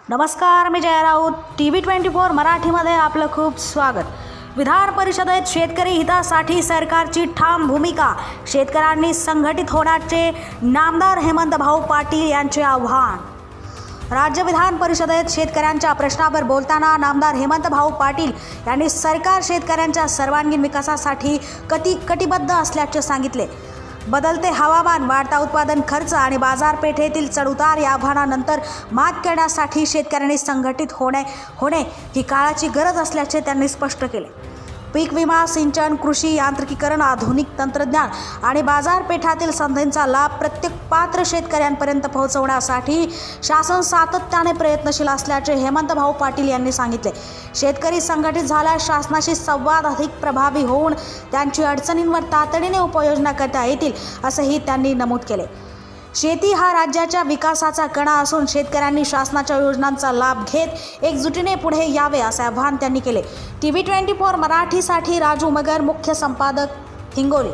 नमस्कार, मी जया राऊत. TV24 मराठीमध्ये आपलं खूप स्वागत. विधान परिषदेत शेतकरी हितासाठी सरकारची ठाम भूमिका. शेतकऱ्यांनी संघटित होण्याचे नामदार हेमंतभाऊ पाटील यांचे आव्हान. राज्य विधान परिषदेत शेतकऱ्यांच्या प्रश्नावर बोलताना नामदार हेमंतभाऊ पाटील यांनी सरकार शेतकऱ्यांच्या सर्वांगीण विकासासाठी कटिबद्ध असल्याचे सांगितले. बदलते हवामान, वाढता उत्पादन खर्च आणि बाजारपेठेतील चढउतार या आव्हानानंतर मात करण्यासाठी शेतकऱ्यांनी संघटित होणे ही काळाची गरज असल्याचे त्यांनी स्पष्ट केले. पीक विमा, सिंचन, कृषी यांत्रिकीकरण, आधुनिक तंत्रज्ञान आणि बाजारपेठातील संधींचा लाभ प्रत्येक पात्र शेतकऱ्यांपर्यंत पोहोचवण्यासाठी शासन सातत्याने प्रयत्नशील असल्याचे हेमंतभाऊ पाटील यांनी सांगितले. शेतकरी संघटित झाल्यास शासनाशी संवाद अधिक प्रभावी होऊन त्यांची अडचणींवर तातडीने उपाययोजना करता येतील, असंही त्यांनी नमूद केले. शेती हा राज्याच्या विकासाचा कणा असून शेतकऱ्यांनी शासनाच्या योजनांचा लाभ घेत एकजुटीने पुढे यावे, असे आवाहन त्यांनी केले. TV24 मराठीसाठी राजू मगर, मुख्य संपादक, हिंगोली.